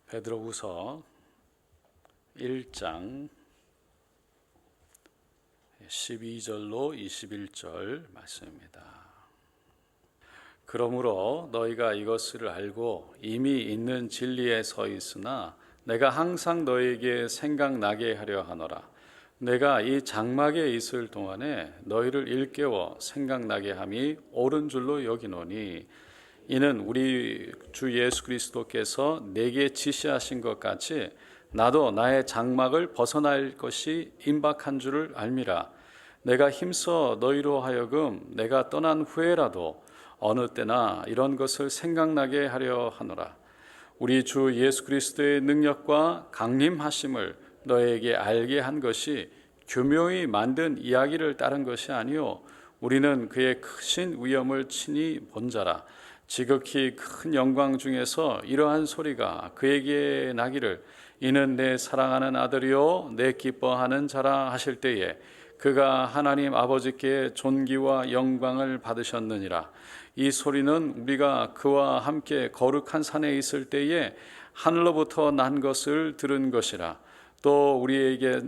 베드로후서 1장 12절로 21절 말씀입니다. 그러므로 너희가 이것을 알고 이미 있는 진리에 서 있으나 내가 항상 너희에게 생각나게 하려 하노라. 내가 이 장막에 있을 동안에 너희를 일깨워 생각나게 함이 옳은 줄로 여기노니 이는 우리 주 예수 그리스도께서 내게 지시하신 것 같이 나도 나의 장막을 벗어날 것이 임박한 줄을 알미라. 내가 힘써 너희로 하여금 내가 떠난 후에라도 어느 때나 이런 것을 생각나게 하려 하노라. 우리 주 예수 그리스도의 능력과 강림하심을 너에게 알게 한 것이 교묘히 만든 이야기를 따른 것이 아니요 우리는 그의 크신 위엄을 친히 본 자라. 지극히 큰 영광 중에서 이러한 소리가 그에게 나기를 이는 내 사랑하는 아들이요 내 기뻐하는 자라 하실 때에 그가 하나님 아버지께 존귀와 영광을 받으셨느니라. 이 소리는 우리가 그와 함께 거룩한 산에 있을 때에 하늘로부터 난 것을 들은 것이라. 또 우리에게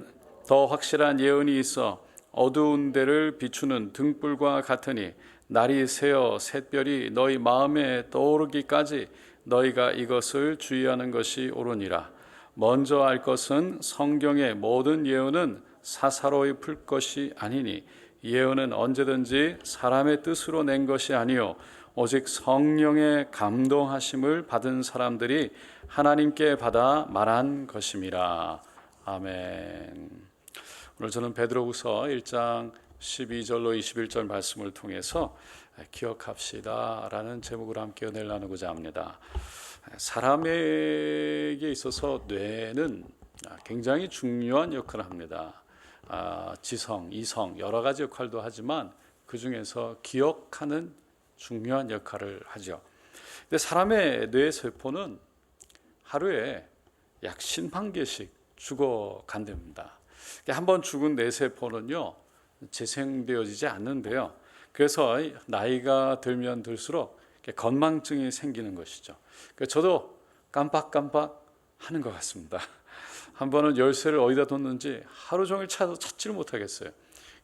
더 확실한 예언이 있어 어두운 데를 비추는 등불과 같으니 날이 새어 샛별이 너희 마음에 떠오르기까지 너희가 이것을 주의하는 것이 옳으니라. 먼저 알 것은 성경의 모든 예언은 사사로이 풀 것이 아니니 예언은 언제든지 사람의 뜻으로 낸 것이 아니요 오직 성령의 감동하심을 받은 사람들이 하나님께 받아 말한 것임이라. 아멘. 오늘 저는 베드로후서 1장 12절로 21절 말씀을 통해서 기억합시다 라는 제목으로 함께 은혜를 나누고자 합니다. 사람에게 있어서 뇌는 굉장히 중요한 역할을 합니다. 지성, 이성 여러 가지 역할도 하지만 그 중에서 기억하는 중요한 역할을 하죠. 근데 사람의 뇌 세포는 하루에 약 10만 개씩 죽어간답니다. 한번 죽은 뇌세포는요 재생되어지지 않는데요. 그래서 나이가 들면 들수록 건망증이 생기는 것이죠. 저도 깜빡깜빡 하는 것 같습니다. 한 번은 열쇠를 어디다 뒀는지 하루 종일 찾지를 못하겠어요.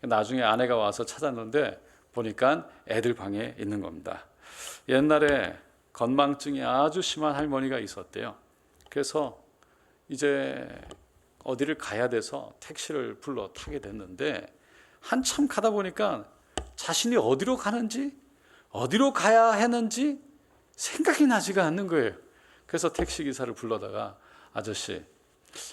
나중에 아내가 와서 찾았는데 보니까 애들 방에 있는 겁니다. 옛날에 건망증이 아주 심한 할머니가 있었대요. 그래서 이제 어디를 가야 돼서 택시를 불러 타게 됐는데 한참 가다 보니까 자신이 어디로 가는지 어디로 가야 했는지 생각이 나지가 않는 거예요. 그래서 택시기사를 불러다가 아저씨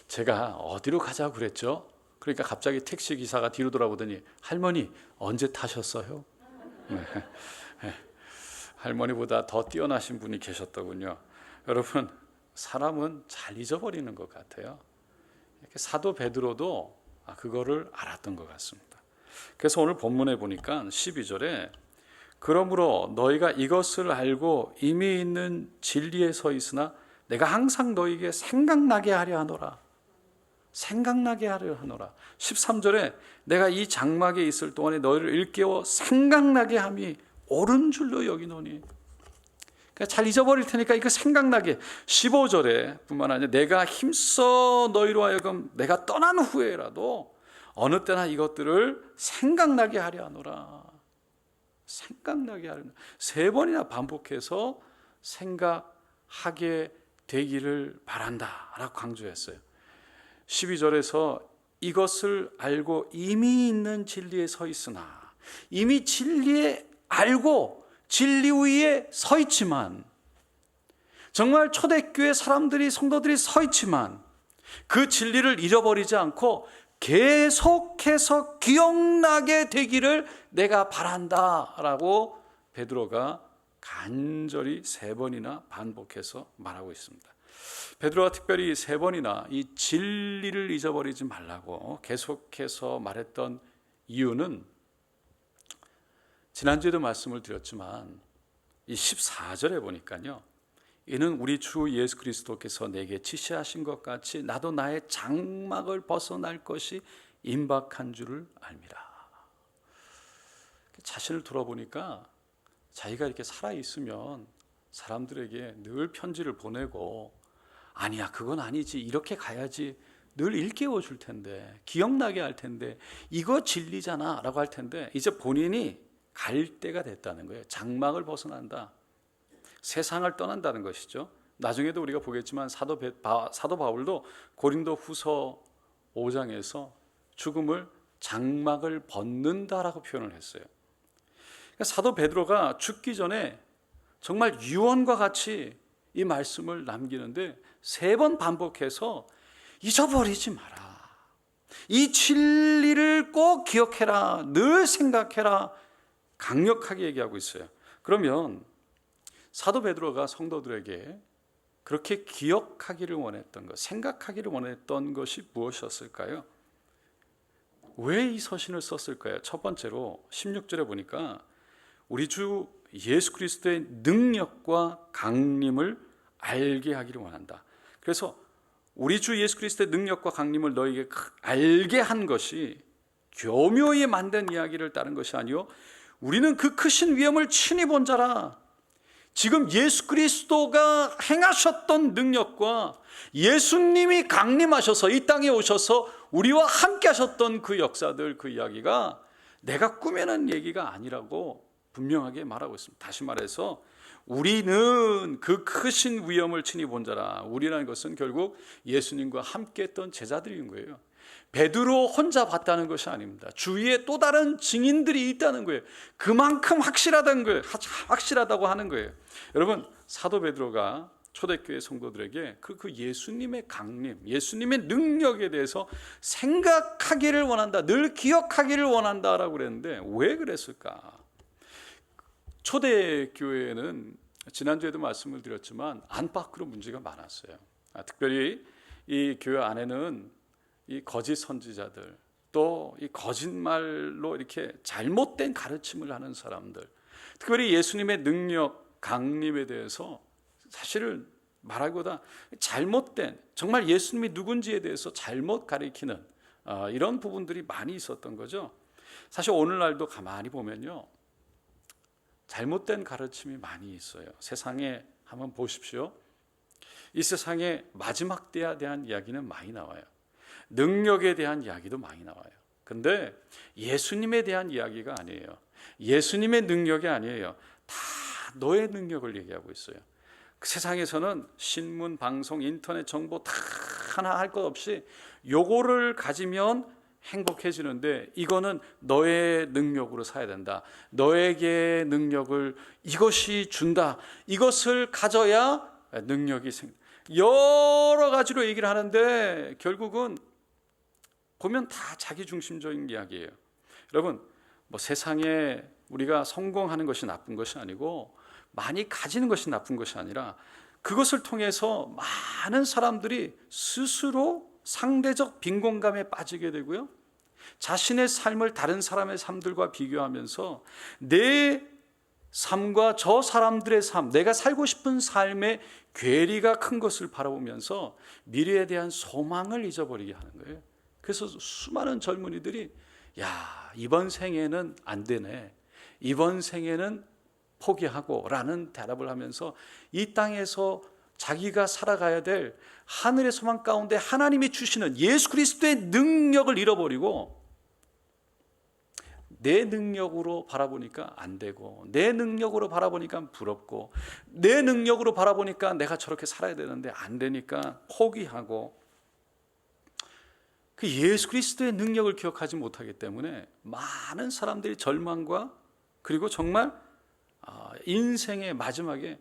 제가 어디로 가자고 그랬죠? 그러니까 갑자기 택시기사가 뒤로 돌아보더니 할머니 언제 타셨어요? 할머니보다 더 뛰어나신 분이 계셨더군요. 여러분 사람은 잘 잊어버리는 것 같아요. 사도 베드로도 그거를 알았던 것 같습니다. 그래서 오늘 본문에 보니까 12절에 그러므로 너희가 이것을 알고 이미 있는 진리에 서 있으나 내가 항상 너희에게 생각나게 하려 하노라. 생각나게 하려 하노라. 13절에 내가 이 장막에 있을 동안에 너희를 일깨워 생각나게 함이 옳은 줄로 여기노니. 그러니까 잘 잊어버릴 테니까 이거 생각나게. 15절에 뿐만 아니라 내가 힘써 너희로 하여금 내가 떠난 후에라도 어느 때나 이것들을 생각나게 하려 하노라. 생각나게 하려 하노라. 3번이나 반복해서 생각하게 되기를 바란다 라고 강조했어요. 12절에서 이것을 알고 이미 있는 진리에 서 있으나, 이미 진리에 알고 진리 위에 서 있지만, 정말 초대교회 사람들이 성도들이 서 있지만 그 진리를 잊어버리지 않고 계속해서 기억나게 되기를 내가 바란다 라고 베드로가 간절히 3번이나 반복해서 말하고 있습니다. 베드로가 특별히 3번이나 이 진리를 잊어버리지 말라고 계속해서 말했던 이유는 지난주에도 말씀을 드렸지만 이 14절에 보니까요, 이는 우리 주 예수 그리스도께서 내게 지시하신 것 같이 나도 나의 장막을 벗어날 것이 임박한 줄을 알미라. 자신을 돌아보니까 자기가 이렇게 살아있으면 사람들에게 늘 편지를 보내고 아니야, 그건 아니지, 이렇게 가야지, 늘 일깨워 줄 텐데, 기억나게 할 텐데, 이거 진리잖아 라고 할 텐데, 이제 본인이 갈 때가 됐다는 거예요. 장막을 벗어난다, 세상을 떠난다는 것이죠. 나중에도 우리가 보겠지만 사도 바울도 고린도 후서 5장에서 죽음을 장막을 벗는다라고 표현을 했어요. 그러니까 사도 베드로가 죽기 전에 정말 유언과 같이 이 말씀을 남기는데 3번 반복해서 잊어버리지 마라, 이 진리를 꼭 기억해라, 늘 생각해라, 강력하게 얘기하고 있어요. 그러면 사도 베드로가 성도들에게 그렇게 기억하기를 원했던 것, 생각하기를 원했던 것이 무엇이었을까요? 왜 이 서신을 썼을까요? 첫 번째로 16절에 보니까 우리 주 예수 그리스도의 능력과 강림을 알게 하기를 원한다. 그래서 우리 주 예수 그리스도의 능력과 강림을 너에게 알게 한 것이 교묘히 만든 이야기를 따른 것이 아니요, 우리는 그 크신 위엄을 친히 본 자라. 지금 예수 그리스도가 행하셨던 능력과 예수님이 강림하셔서 이 땅에 오셔서 우리와 함께 하셨던 그 역사들, 그 이야기가 내가 꾸며낸 얘기가 아니라고 분명하게 말하고 있습니다. 다시 말해서 우리는 그 크신 위엄을 친히 본 자라. 우리라는 것은 결국 예수님과 함께 했던 제자들인 거예요. 베드로 혼자 봤다는 것이 아닙니다. 주위에 또 다른 증인들이 있다는 거예요. 그만큼 확실하다는 거예요. 확실하다고 하는 거예요. 여러분, 사도 베드로가 초대교회 성도들에게 그 예수님의 강림, 예수님의 능력에 대해서 생각하기를 원한다, 늘 기억하기를 원한다라고 그랬는데 왜 그랬을까? 초대교회는 지난주에도 말씀을 드렸지만 안팎으로 문제가 많았어요. 특별히 이 교회 안에는 이 거짓 선지자들, 또 이 거짓말로 이렇게 잘못된 가르침을 하는 사람들, 특별히 예수님의 능력, 강림에 대해서 사실을 말하기보다 잘못된, 정말 예수님이 누군지에 대해서 잘못 가리키는 이런 부분들이 많이 있었던 거죠. 사실 오늘날도 가만히 보면요, 잘못된 가르침이 많이 있어요. 세상에 한번 보십시오. 이 세상에 마지막 때에 대한 이야기는 많이 나와요. 능력에 대한 이야기도 많이 나와요. 근데 예수님에 대한 이야기가 아니에요. 예수님의 능력이 아니에요. 다 너의 능력을 얘기하고 있어요. 그 세상에서는 신문, 방송, 인터넷 정보 다 하나 할 것 없이 요거를 가지면 행복해지는데 이거는 너의 능력으로 사야 된다. 너에게 능력을 이것이 준다. 이것을 가져야 능력이 생긴다. 여러 가지로 얘기를 하는데 결국은 보면 다 자기중심적인 이야기예요. 여러분, 뭐 세상에 우리가 성공하는 것이 나쁜 것이 아니고 많이 가지는 것이 나쁜 것이 아니라 그것을 통해서 많은 사람들이 스스로 상대적 빈곤감에 빠지게 되고요, 자신의 삶을 다른 사람의 삶들과 비교하면서 내 삶과 저 사람들의 삶, 내가 살고 싶은 삶의 괴리가 큰 것을 바라보면서 미래에 대한 소망을 잊어버리게 하는 거예요. 그래서 수많은 젊은이들이 이번 생에는 안 되네, 이번 생에는 포기하고 라는 대답을 하면서 이 땅에서 자기가 살아가야 될 하늘의 소망 가운데 하나님이 주시는 예수 그리스도의 능력을 잃어버리고 내 능력으로 바라보니까 안 되고, 내 능력으로 바라보니까 부럽고, 내 능력으로 바라보니까 내가 저렇게 살아야 되는데 안 되니까 포기하고, 그 예수 그리스도의 능력을 기억하지 못하기 때문에 많은 사람들이 절망과 그리고 정말 인생의 마지막에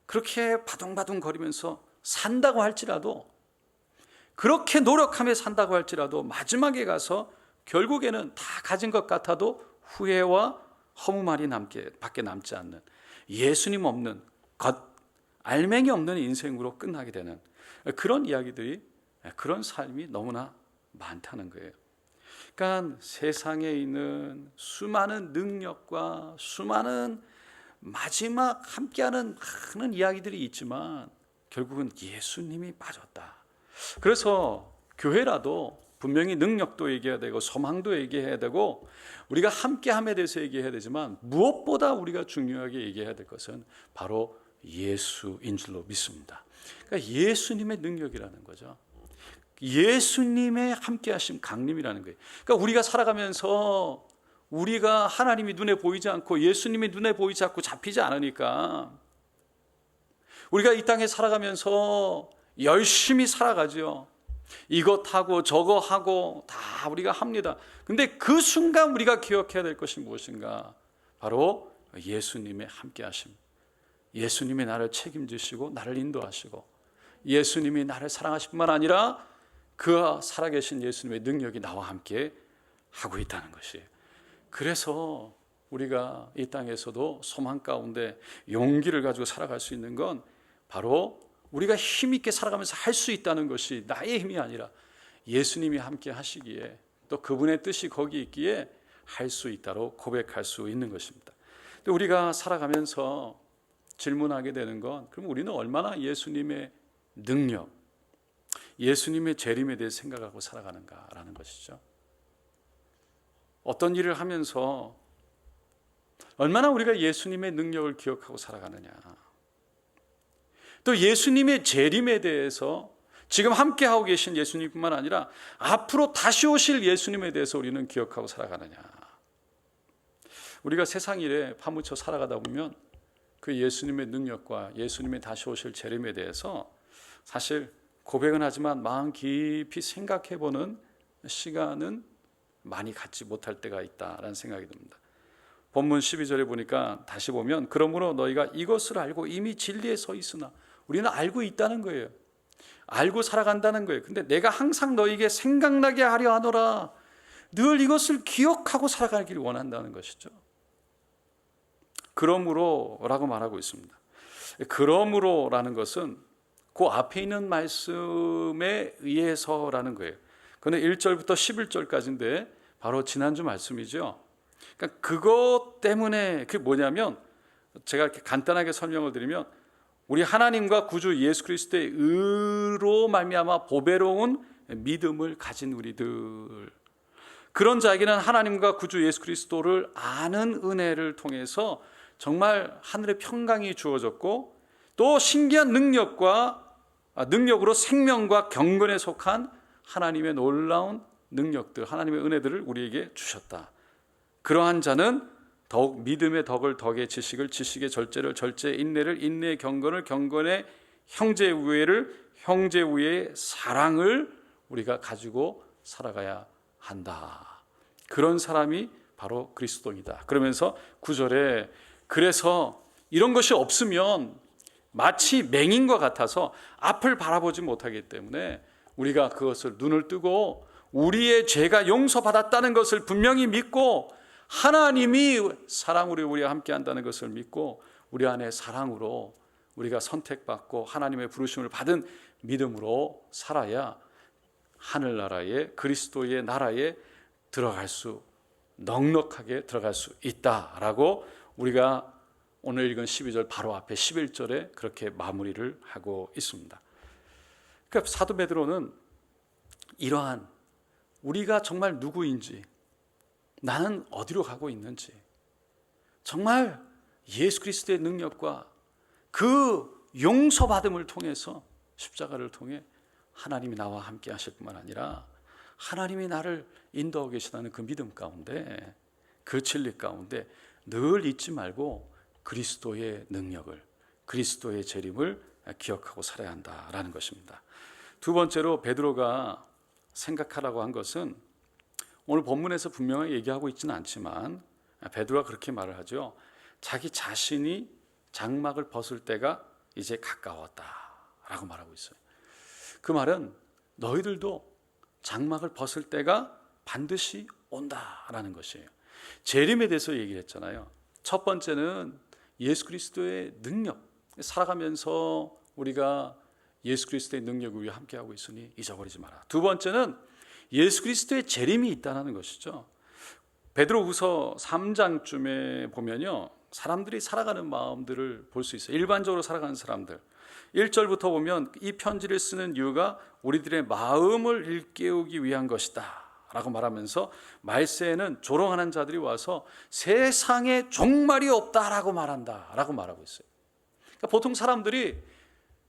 그렇게 바둥바둥 거리면서 산다고 할지라도, 그렇게 노력하며 산다고 할지라도 마지막에 가서 결국에는 다 가진 것 같아도 후회와 허무만이 밖에 남지 않는, 예수님 없는 알맹이 없는 인생으로 끝나게 되는 그런 이야기들이, 그런 삶이 너무나 많다는 거예요. 그러니까 세상에 있는 수많은 능력과 수많은 마지막 함께하는 많은 이야기들이 있지만 결국은 예수님이 빠졌다. 그래서 교회라도 분명히 능력도 얘기해야 되고 소망도 얘기해야 되고 우리가 함께함에 대해서 얘기해야 되지만 무엇보다 우리가 중요하게 얘기해야 될 것은 바로 예수인 줄로 믿습니다. 그러니까 예수님의 능력이라는 거죠. 예수님의 함께하심 강림이라는 거예요. 그러니까 우리가 살아가면서 우리가 하나님이 눈에 보이지 않고 예수님이 눈에 보이지 않고 잡히지 않으니까 우리가 이 땅에 살아가면서 열심히 살아가죠. 이것하고 저거 하고 다 우리가 합니다. 근데 그 순간 우리가 기억해야 될 것이 무엇인가? 바로 예수님의 함께하심. 예수님이 나를 책임지시고 나를 인도하시고 예수님이 나를 사랑하실 뿐만 아니라 그 살아계신 예수님의 능력이 나와 함께 하고 있다는 것이에요. 그래서 우리가 이 땅에서도 소망 가운데 용기를 가지고 살아갈 수 있는 건 바로 우리가 힘있게 살아가면서 할 수 있다는 것이 나의 힘이 아니라 예수님이 함께 하시기에 또 그분의 뜻이 거기 있기에 할 수 있다로 고백할 수 있는 것입니다. 근데 우리가 살아가면서 질문하게 되는 건 그럼 우리는 얼마나 예수님의 능력, 예수님의 재림에 대해 생각하고 살아가는가라는 것이죠. 어떤 일을 하면서 얼마나 우리가 예수님의 능력을 기억하고 살아가느냐, 또 예수님의 재림에 대해서 지금 함께하고 계신 예수님뿐만 아니라 앞으로 다시 오실 예수님에 대해서 우리는 기억하고 살아가느냐. 우리가 세상 일에 파묻혀 살아가다 보면 그 예수님의 능력과 예수님의 다시 오실 재림에 대해서 사실 고백은 하지만 마음 깊이 생각해보는 시간은 많이 갖지 못할 때가 있다라는 생각이 듭니다. 본문 12절에 보니까 다시 보면 그러므로 너희가 이것을 알고 이미 진리에 서 있으나, 우리는 알고 있다는 거예요. 알고 살아간다는 거예요. 근데 내가 항상 너희에게 생각나게 하려 하노라. 늘 이것을 기억하고 살아가기를 원한다는 것이죠. 그러므로라고 말하고 있습니다. 그러므로라는 것은 그 앞에 있는 말씀에 의해서라는 거예요. 그런데 1절부터 11절까지인데 바로 지난주 말씀이죠. 그러니까 그것 때문에 그게 뭐냐면, 제가 이렇게 간단하게 설명을 드리면 우리 하나님과 구주 예수 그리스도의 의로 말미암아 보배로운 믿음을 가진 우리들, 그런 자에게는 하나님과 구주 예수 그리스도를 아는 은혜를 통해서 정말 하늘의 평강이 주어졌고 또 신기한 능력으로 생명과 경건에 속한 하나님의 놀라운 능력들, 하나님의 은혜들을 우리에게 주셨다. 그러한 자는 더욱 믿음의 덕을 덕의 지식을, 지식의 절제를 절제, 인내를 인내의 경건을, 경건의 형제 우애를, 형제 우애의 사랑을 우리가 가지고 살아가야 한다. 그런 사람이 바로 그리스도이다. 그러면서 9절에 그래서 이런 것이 없으면 마치 맹인과 같아서 앞을 바라보지 못하기 때문에 우리가 그것을 눈을 뜨고 우리의 죄가 용서받았다는 것을 분명히 믿고 하나님이 사랑으로 우리와 함께 한다는 것을 믿고 우리 안에 사랑으로 우리가 선택받고 하나님의 부르심을 받은 믿음으로 살아야 하늘나라에, 그리스도의 나라에 넉넉하게 들어갈 수 있다라고 우리가 오늘 읽은 12절 바로 앞에 11절에 그렇게 마무리를 하고 있습니다. 그러니까 사도 베드로는 이러한 우리가 정말 누구인지, 나는 어디로 가고 있는지, 정말 예수 그리스도의 능력과 그 용서받음을 통해서 십자가를 통해 하나님이 나와 함께 하실 뿐만 아니라 하나님이 나를 인도하고 계시다는 그 믿음 가운데, 그 진리 가운데 늘 잊지 말고 그리스도의 능력을, 그리스도의 재림을 기억하고 살아야 한다라는 것입니다. 두 번째로 베드로가 생각하라고 한 것은 오늘 본문에서 분명히 얘기하고 있지는 않지만 베드로가 그렇게 말을 하죠. 자기 자신이 장막을 벗을 때가 이제 가까웠다라고 말하고 있어요. 그 말은 너희들도 장막을 벗을 때가 반드시 온다라는 것이에요. 재림에 대해서 얘기를 했잖아요. 첫 번째는 예수 그리스도의 능력, 살아가면서 우리가 예수 그리스도의 능력 위에 함께하고 있으니 잊어버리지 마라. 두 번째는 예수 그리스도의 재림이 있다는 것이죠. 베드로후서 3장쯤에 보면요, 사람들이 살아가는 마음들을 볼 수 있어요. 일반적으로 살아가는 사람들. 1절부터 보면 이 편지를 쓰는 이유가 우리들의 마음을 일깨우기 위한 것이다 라고 말하면서 말세에는 조롱하는 자들이 와서 세상에 종말이 없다라고 말한다 라고 말하고 있어요. 그러니까 보통 사람들이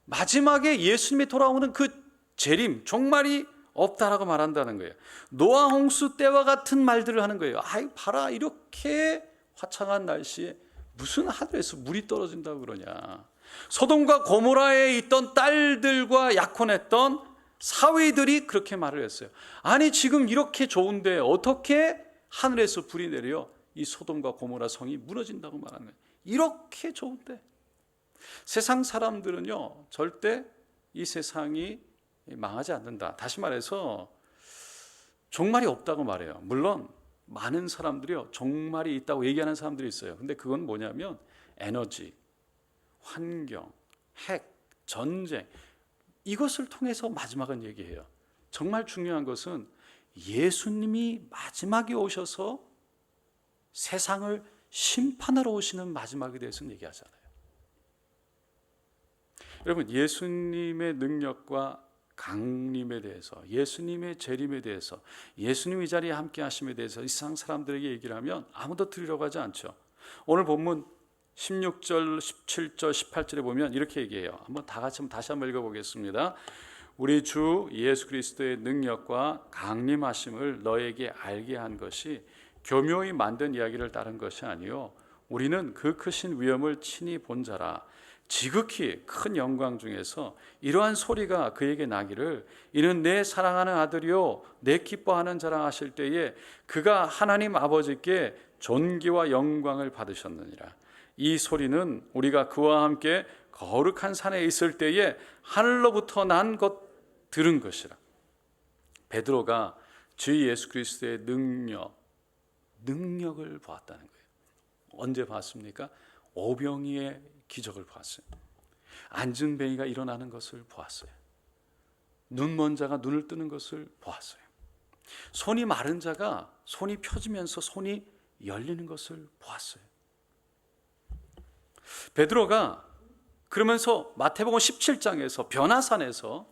마지막에 예수님이 돌아오는 그 재림, 종말이 없다라고 말한다는 거예요. 노아 홍수 때와 같은 말들을 하는 거예요. 아이, 봐라, 이렇게 화창한 날씨에 무슨 하늘에서 물이 떨어진다고 그러냐. 소돔과 고모라에 있던 딸들과 약혼했던 사위들이 그렇게 말을 했어요. 아니, 지금 이렇게 좋은데 어떻게 하늘에서 불이 내려 이 소돔과 고모라 성이 무너진다고 말하는 거예요. 이렇게 좋은데. 세상 사람들은요, 절대 이 세상이 망하지 않는다. 다시 말해서 종말이 없다고 말해요. 물론 많은 사람들이요, 종말이 있다고 얘기하는 사람들이 있어요. 근데 그건 뭐냐면 에너지, 환경, 핵, 전쟁, 이것을 통해서 마지막은 얘기해요. 정말 중요한 것은 예수님이 마지막에 오셔서 세상을 심판하러 오시는 마지막에 대해서는 얘기하잖아요. 여러분, 예수님의 능력과 강림에 대해서, 예수님의 재림에 대해서, 예수님이 이 자리에 함께 하심에 대해서 이 세상 사람들에게 얘기를 하면 아무도 들으려고 하지 않죠. 오늘 본문 16절, 17절, 18절에 보면 이렇게 얘기해요. 한번 다 같이 다시 한번 읽어보겠습니다. 우리 주 예수 그리스도의 능력과 강림하심을 너에게 알게 한 것이 교묘히 만든 이야기를 따른 것이 아니요 우리는 그 크신 위엄을 친히 본 자라. 지극히 큰 영광 중에서 이러한 소리가 그에게 나기를 이는 내 사랑하는 아들이요 내 기뻐하는 자라 하실 때에 그가 하나님 아버지께 존귀와 영광을 받으셨느니라. 이 소리는 우리가 그와 함께 거룩한 산에 있을 때에 하늘로부터 난 것 들은 것이라. 베드로가 주 예수 그리스도의 능력을 보았다는 거예요. 언제 봤습니까? 오병이의 기적을 보았어요. 안증뱅이가 일어나는 것을 보았어요. 눈먼 자가 눈을 뜨는 것을 보았어요. 손이 마른 자가 손이 펴지면서 손이 열리는 것을 보았어요. 베드로가 그러면서 마태복음 17장에서 변화산에서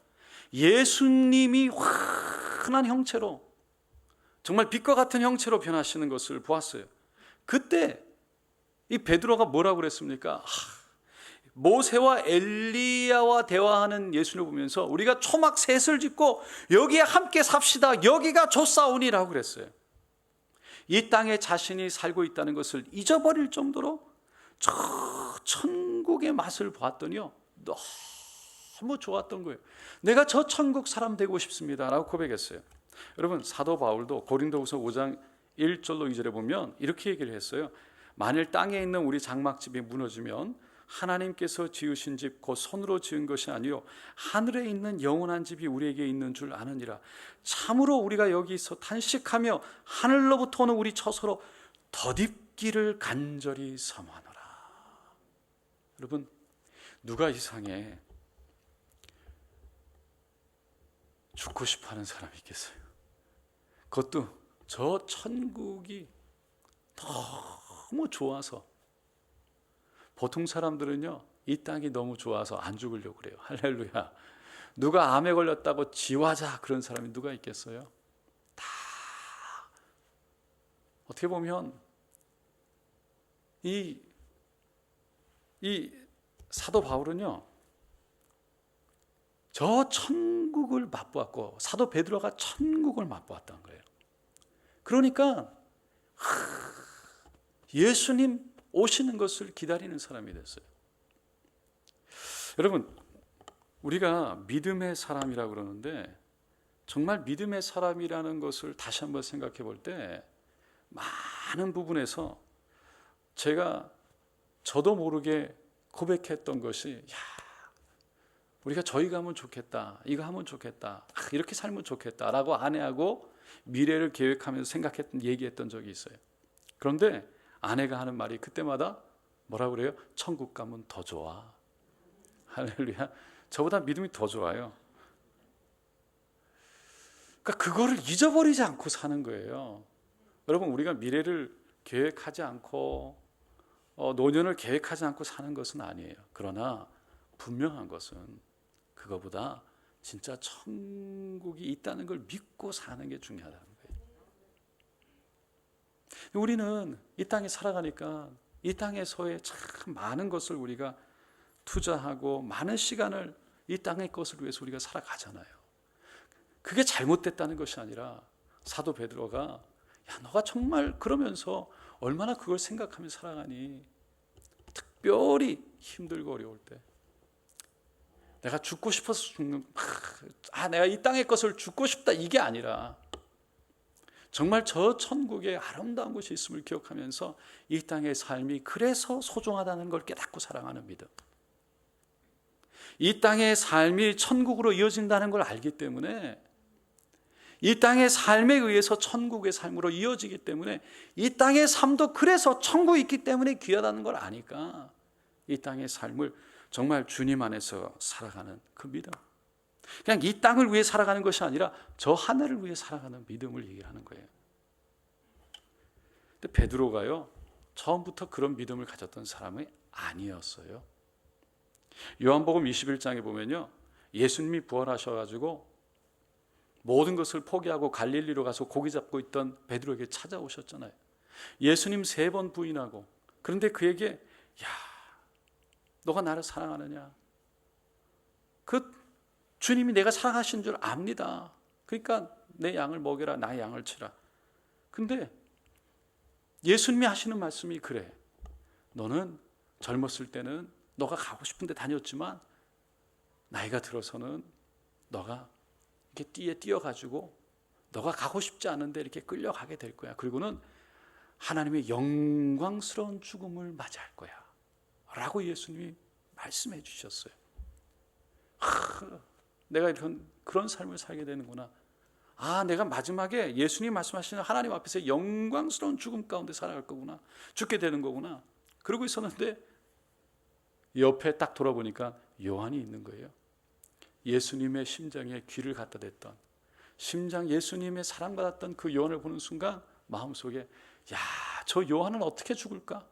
예수님이 환한 형체로, 정말 빛과 같은 형체로 변하시는 것을 보았어요. 그때 이 베드로가 뭐라고 그랬습니까? 모세와 엘리야와 대화하는 예수를 보면서 우리가 초막 셋을 짓고 여기에 함께 삽시다. 여기가 좋사오니라고 그랬어요. 이 땅에 자신이 살고 있다는 것을 잊어버릴 정도로 저 천국의 맛을 보았더니요, 너무 좋았던 거예요. 내가 저 천국 사람 되고 싶습니다라고 고백했어요. 여러분, 사도 바울도 고린도후서 5장 1절로 2절에 보면 이렇게 얘기를 했어요. 만일 땅에 있는 우리 장막집이 무너지면 하나님께서 지으신 집 곧 손으로 지은 것이 아니요 하늘에 있는 영원한 집이 우리에게 있는 줄 아느니라. 참으로 우리가 여기서 탄식하며 하늘로부터 오는 우리 처소로 덧입기를 간절히 섬하노라. 여러분, 누가 이 세상에 죽고 싶어하는 사람이 있겠어요? 그것도 저 천국이 너무 좋아서. 보통 사람들은요, 이 땅이 너무 좋아서 안 죽으려고 그래요. 할렐루야. 누가 암에 걸렸다고 지화자 그런 사람이 누가 있겠어요? 다 어떻게 보면 이 사도 바울은요, 저 천국을 맛보았고 사도 베드로가 천국을 맛보았다는 거예요. 그러니까 예수님 오시는 것을 기다리는 사람이 됐어요. 여러분, 우리가 믿음의 사람이라고 그러는데 정말 믿음의 사람이라는 것을 다시 한번 생각해 볼 때 많은 부분에서 저도 모르게 고백했던 것이, 우리가 저희 가면 좋겠다, 이거 하면 좋겠다, 이렇게 살면 좋겠다라고 아내하고 미래를 계획하면서 얘기했던 적이 있어요. 그런데 아내가 하는 말이 그때마다 뭐라고 그래요? 천국 가면 더 좋아. 할렐루야. 저보다 믿음이 더 좋아요. 그러니까 그거를 잊어버리지 않고 사는 거예요. 여러분, 우리가 미래를 계획하지 않고 노년을 계획하지 않고 사는 것은 아니에요. 그러나 분명한 것은 그거보다 진짜 천국이 있다는 걸 믿고 사는 게 중요하다는 거예요. 우리는 이 땅에 살아가니까 이 땅에서의 참 많은 것을 우리가 투자하고 많은 시간을 이 땅의 것을 위해서 우리가 살아가잖아요. 그게 잘못됐다는 것이 아니라 사도 베드로가 야, 너가 정말 그러면서 얼마나 그걸 생각하며 살아가니? 특별히 힘들고 어려울 때 내가 죽고 싶어서 죽는, 내가 이 땅의 것을 죽고 싶다, 이게 아니라 정말 저 천국에 아름다운 곳이 있음을 기억하면서 이 땅의 삶이 그래서 소중하다는 걸 깨닫고 살아가는 믿음, 이 땅의 삶이 천국으로 이어진다는 걸 알기 때문에, 이 땅의 삶에 의해서 천국의 삶으로 이어지기 때문에, 이 땅의 삶도 그래서 천국이 있기 때문에 귀하다는 걸 아니까 이 땅의 삶을 정말 주님 안에서 살아가는 그 믿음, 그냥 이 땅을 위해 살아가는 것이 아니라 저 하늘을 위해 살아가는 믿음을 얘기하는 거예요. 근데 베드로가요, 처음부터 그런 믿음을 가졌던 사람이 아니었어요. 요한복음 21장에 보면요, 예수님이 부활하셔가지고 모든 것을 포기하고 갈릴리로 가서 고기 잡고 있던 베드로에게 찾아오셨잖아요. 예수님 3번 부인하고, 그런데 그에게 야, 너가 나를 사랑하느냐? 그 주님이 내가 사랑하신 줄 압니다. 그러니까 내 양을 먹여라, 나의 양을 치라. 근데 예수님이 하시는 말씀이 그래. 너는 젊었을 때는 너가 가고 싶은 데 다녔지만 나이가 들어서는 너가 이렇게 띠에 띄어가지고 너가 가고 싶지 않은데 이렇게 끌려가게 될 거야. 그리고는 하나님의 영광스러운 죽음을 맞이할 거야 라고 예수님이 말씀해 주셨어요. 내가 그런 삶을 살게 되는구나. 내가 마지막에 예수님 말씀하시는 하나님 앞에서 영광스러운 죽음 가운데 살아갈 거구나, 죽게 되는 거구나. 그러고 있었는데 옆에 딱 돌아보니까 요한이 있는 거예요. 예수님의 심장에 귀를 갖다 댔던, 심장 예수님의 사랑받았던 그 요한을 보는 순간 마음속에 야, 저 요한은 어떻게 죽을까?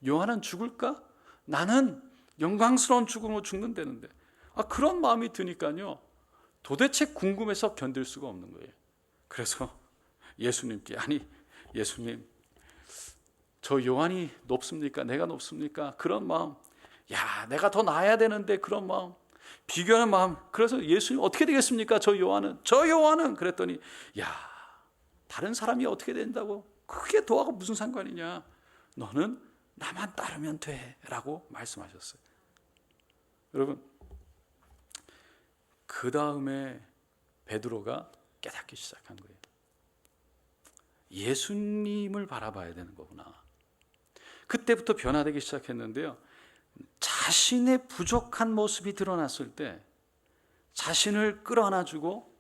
요한은 죽을까? 나는 영광스러운 죽음으로 죽는다는데. 그런 마음이 드니까요, 도대체 궁금해서 견딜 수가 없는 거예요. 그래서 예수님께, 예수님, 저 요한이 높습니까? 내가 높습니까? 그런 마음, 야, 내가 더 나아야 되는데 그런 마음, 비교하는 마음. 그래서 예수님 어떻게 되겠습니까? 저 요한은 그랬더니 야, 다른 사람이 어떻게 된다고? 그게 너하고 무슨 상관이냐? 너는 나만 따르면 돼 라고 말씀하셨어요. 여러분, 그 다음에 베드로가 깨닫기 시작한 거예요. 예수님을 바라봐야 되는 거구나. 그때부터 변화되기 시작했는데요, 자신의 부족한 모습이 드러났을 때 자신을 끌어안아주고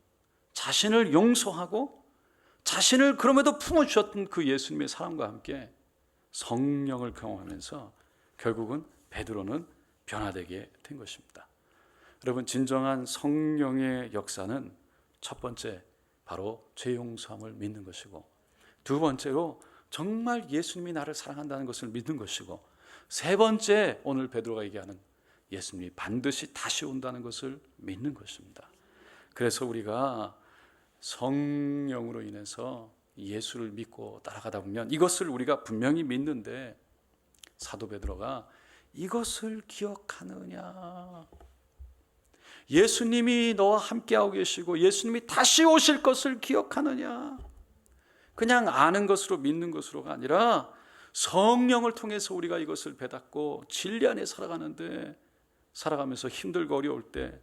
자신을 용서하고 자신을 그럼에도 품어주셨던 그 예수님의 사랑과 함께 성령을 경험하면서 결국은 베드로는 변화되게 된 것입니다. 여러분, 진정한 성령의 역사는 첫 번째 바로 죄 용서함을 믿는 것이고, 두 번째로 정말 예수님이 나를 사랑한다는 것을 믿는 것이고, 세 번째 오늘 베드로가 얘기하는 예수님이 반드시 다시 온다는 것을 믿는 것입니다. 그래서 우리가 성령으로 인해서 예수를 믿고 따라가다 보면 이것을 우리가 분명히 믿는데, 사도 베드로가 이것을 기억하느냐, 예수님이 너와 함께하고 계시고 예수님이 다시 오실 것을 기억하느냐, 그냥 아는 것으로 믿는 것으로가 아니라 성령을 통해서 우리가 이것을 배닫고 진리 안에 살아가는데, 살아가면서 힘들고 어려울 때,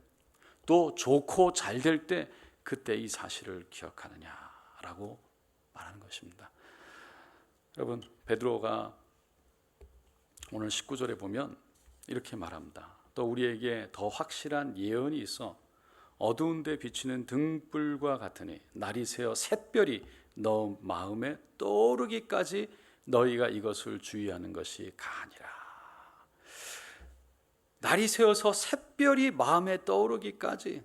또 좋고 잘 될 때, 그때 이 사실을 기억하느냐라고 말하는 것입니다. 여러분, 베드로가 오늘 19절에 보면 이렇게 말합니다. 또 우리에게 더 확실한 예언이 있어 어두운 데 비치는 등불과 같으니 날이 새어 샛별이 너 마음에 떠오르기까지 너희가 이것을 주의하는 것이 가하니라. 날이 새어서 샛별이 마음에 떠오르기까지,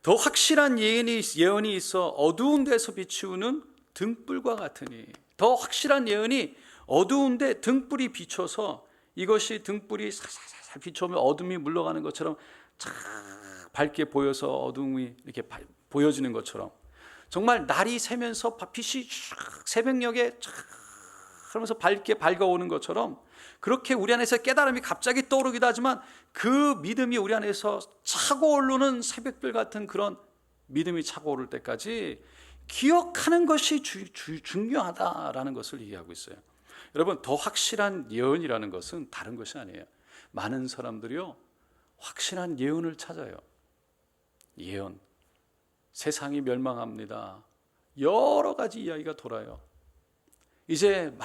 더 확실한 예언이 있어 어두운 데서 비추는 등불과 같으니, 더 확실한 예언이 어두운데 등불이 비춰서, 이것이 등불이 살살살 비춰오면 어둠이 물러가는 것처럼 쫙 밝게 보여서 어둠이 이렇게 보여지는 것처럼, 정말 날이 새면서 빛이 새벽녘에 쫙 하면서 밝게 밝아오는 것처럼, 그렇게 우리 안에서 깨달음이 갑자기 떠오르기도 하지만 그 믿음이 우리 안에서 차고 오르는 새벽별 같은 그런 믿음이 차고 오를 때까지 기억하는 것이 중요하다라는 것을 얘기하고 있어요. 여러분, 더 확실한 예언이라는 것은 다른 것이 아니에요. 많은 사람들이요, 확실한 예언을 찾아요. 예언, 세상이 멸망합니다. 여러 가지 이야기가 돌아요. 이제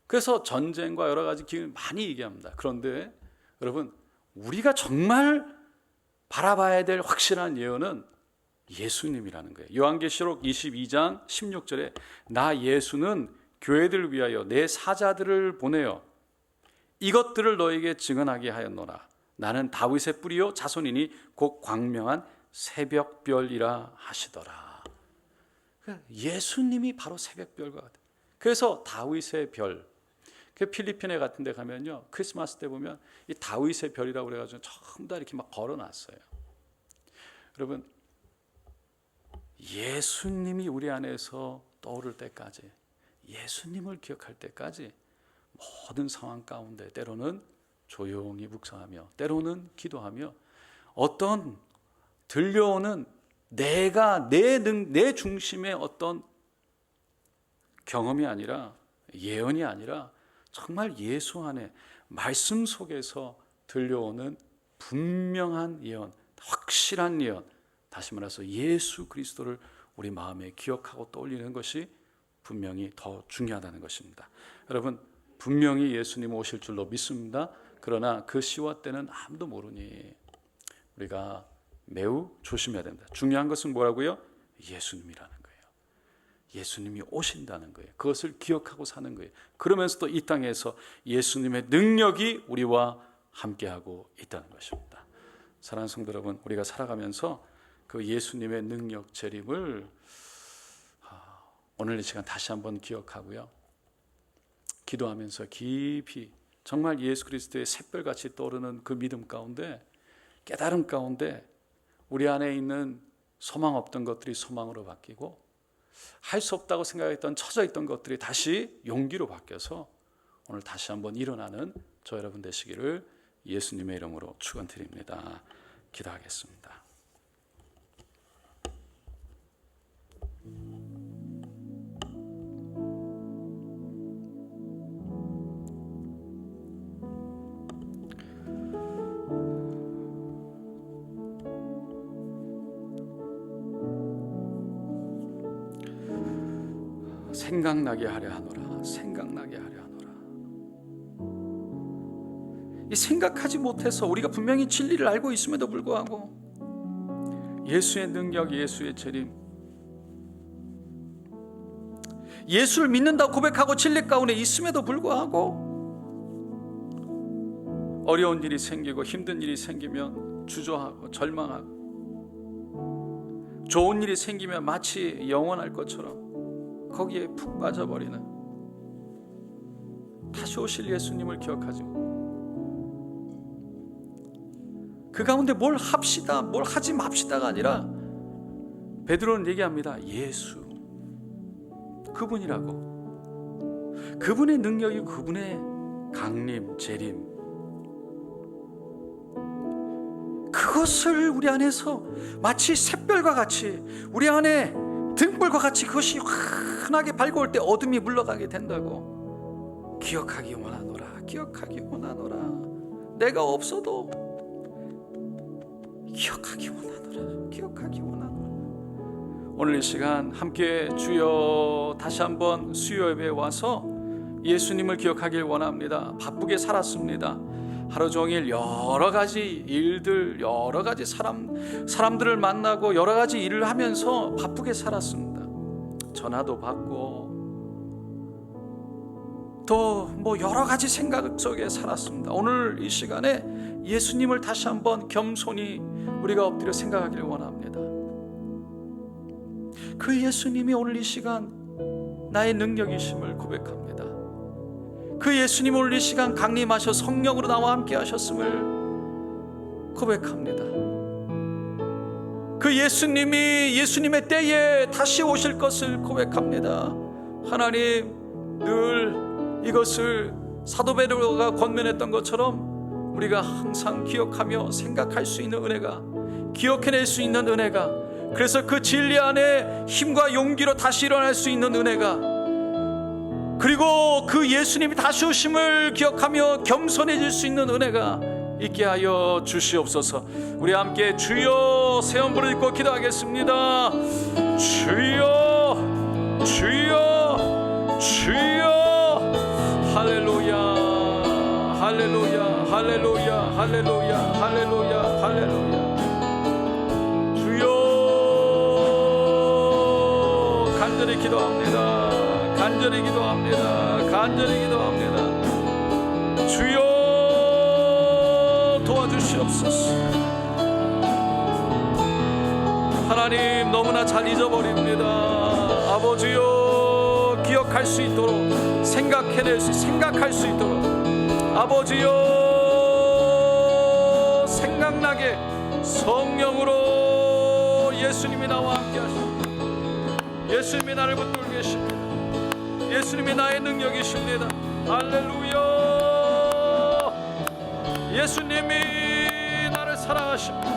그래서 전쟁과 여러 가지 기회를 많이 얘기합니다. 그런데 여러분, 우리가 정말 바라봐야 될 확실한 예언은 예수님이라는 거예요. 요한계시록 22장 16절에 나 예수는 교회들을 위하여 내 사자들을 보내어 이것들을 너에게 증언하게 하였노라. 나는 다윗의 뿌리요 자손이니 곧 광명한 새벽별이라 하시더라. 예수님이 바로 새벽별과 같아요. 그래서 다윗의 별, 그 필리핀에 같은 데 가면요, 크리스마스 때 보면 이 다윗의 별이라고 그래가지고 전부 다 이렇게 막 걸어놨어요. 여러분, 예수님이 우리 안에서 떠오를 때까지, 예수님을 기억할 때까지 모든 상황 가운데 때로는 조용히 묵상하며 때로는 기도하며 어떤 들려오는 내가 내 중심의 어떤 경험이 아니라, 예언이 아니라 정말 예수 안에 말씀 속에서 들려오는 분명한 예언, 확실한 예언, 다시 말해서 예수 그리스도를 우리 마음에 기억하고 떠올리는 것이 분명히 더 중요하다는 것입니다. 여러분, 분명히 예수님 오실 줄로 믿습니다. 그러나 그 시와 때는 아무도 모르니 우리가 매우 조심해야 됩니다. 중요한 것은 뭐라고요? 예수님이라는 거예요. 예수님이 오신다는 거예요. 그것을 기억하고 사는 거예요. 그러면서도 이 땅에서 예수님의 능력이 우리와 함께하고 있다는 것입니다. 사랑하는 성도 여러분, 우리가 살아가면서 그 예수님의 능력 재림을 오늘 이 시간 다시 한번 기억하고요, 기도하면서 깊이 정말 예수 그리스도의 샛별같이 떠오르는 그 믿음 가운데, 깨달음 가운데 우리 안에 있는 소망 없던 것들이 소망으로 바뀌고 할 수 없다고 생각했던 처져 있던 것들이 다시 용기로 바뀌어서 오늘 다시 한번 일어나는 저 여러분 되시기를 예수님의 이름으로 축원드립니다. 기도하겠습니다. 생각나게 하려 하노라. 생각나게 하려 하노라. 이 생각하지 못해서 우리가 분명히 진리를 알고 있음에도 불구하고 예수의 능력, 예수의 재림, 예수를 믿는다고 고백하고 진리 가운데 있음에도 불구하고 어려운 일이 생기고 힘든 일이 생기면 주저하고 절망하고 좋은 일이 생기면 마치 영원할 것처럼 거기에 푹 빠져버리는, 다시 오실 예수님을 기억하지 그 가운데 뭘 합시다, 뭘 하지 맙시다가 아니라 베드로는 얘기합니다. 예수, 그분이라고, 그분의 능력이, 그분의 강림, 재림, 그것을 우리 안에서 마치 샛별과 같이 우리 안에 등불과 같이 그것이 환하게 밝아올 때 어둠이 물러가게 된다고 기억하기 원하노라. 기억하기 원하노라. 내가 없어도 기억하기 원하노라. 기억하기 원하노라. 오늘 이 시간 함께 주여 다시 한번 수요 예배에 와서 예수님을 기억하길 원합니다. 바쁘게 살았습니다. 하루 종일 여러 가지 일들, 여러 가지 사람들을 만나고 여러 가지 일을 하면서 바쁘게 살았습니다. 전화도 받고 또 여러 가지 생각 속에 살았습니다. 오늘 이 시간에 예수님을 다시 한번 겸손히 우리가 엎드려 생각하기를 원합니다. 그 예수님이 오늘 이 시간 나의 능력이심을 고백합니다. 그 예수님 오늘 이 시간 강림하셔 성령으로 나와 함께 하셨음을 고백합니다. 그 예수님이 예수님의 때에 다시 오실 것을 고백합니다. 하나님, 늘 이것을 사도 베드로가 권면했던 것처럼 우리가 항상 기억하며 생각할 수 있는 은혜가, 기억해낼 수 있는 은혜가, 그래서 그 진리 안에 힘과 용기로 다시 일어날 수 있는 은혜가, 그리고 그 예수님이 다시 오심을 기억하며 겸손해질 수 있는 은혜가 있게 하여 주시옵소서. 우리 함께 주여 새 음부를 읽고 기도하겠습니다. 주여 주여 주여. 할렐루야 할렐루야 할렐루야 할렐루야 할렐루야 할렐루야. 주여 간절히 기도합니다. 간절히 기도합니다. 간절히 기도합니다. 주여 도와주시옵소서. 하나님 너무나 잘 잊어버립니다. 아버지여 기억할 수 있도록, 생각할 수 있도록, 아버지여 생각나게 성령으로 예수님이 나와 함께 하십니다. 예수님이 나를 붙들고 계십니다. 예수님이 나의 능력이십니다. 할렐루야. 예수님이 나를 사랑하십니다.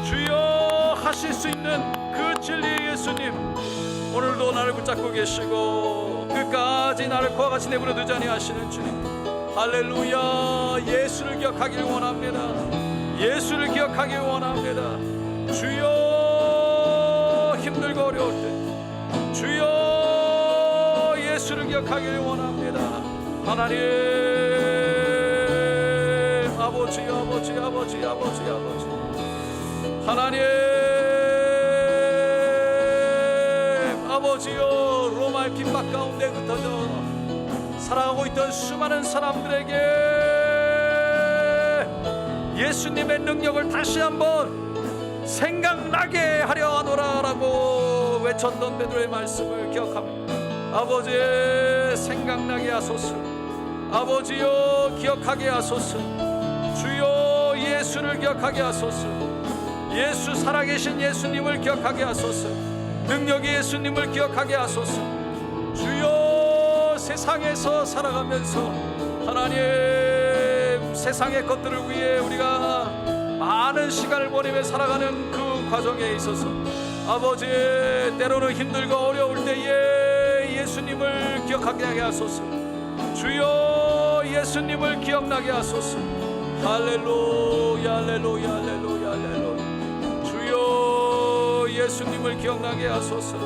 주여 하실 수 있는 그 진리의 예수님, 오늘도 나를 붙잡고 계시고 끝까지 나를 그와 같이 내버려 두지 아니하시는 주님, 할렐루야. 예수를 기억하길 원합니다. 예수를 기억하길 원합니다. 주여 힘들고 어려울 때 주여 예수를 기억하길 원합니다. 하나님 아버지 아버지 아버지 아버지 아버지 하나님 아버지여, 로마의 핍박 가운데 흩어져 살아가고 있던 수많은 사람들에게 예수님의 능력을 다시 한번 생각나게 하려 하노라 라고 외쳤던 베드로의 말씀을 기억합니다. 아버지 생각나게 하소서. 아버지여 기억하게 하소서. 주여 예수를 기억하게 하소서. 예수 살아계신 예수님을 기억하게 하소서. 능력의 예수님을 기억하게 하소서. 주여 세상에서 살아가면서 하나님 세상의 것들을 위해 우리가 많은 시간을 보내며 살아가는 그 과정에 있어서 아버지 때로는 힘들고 어려울 때에 예수님을 기억하게 하게 하소서. 주여 예수님을 기억나게 하소서. 할렐루야 할렐루야 할렐루야 할렐루야. 주여 예수님을 기억나게 하소서.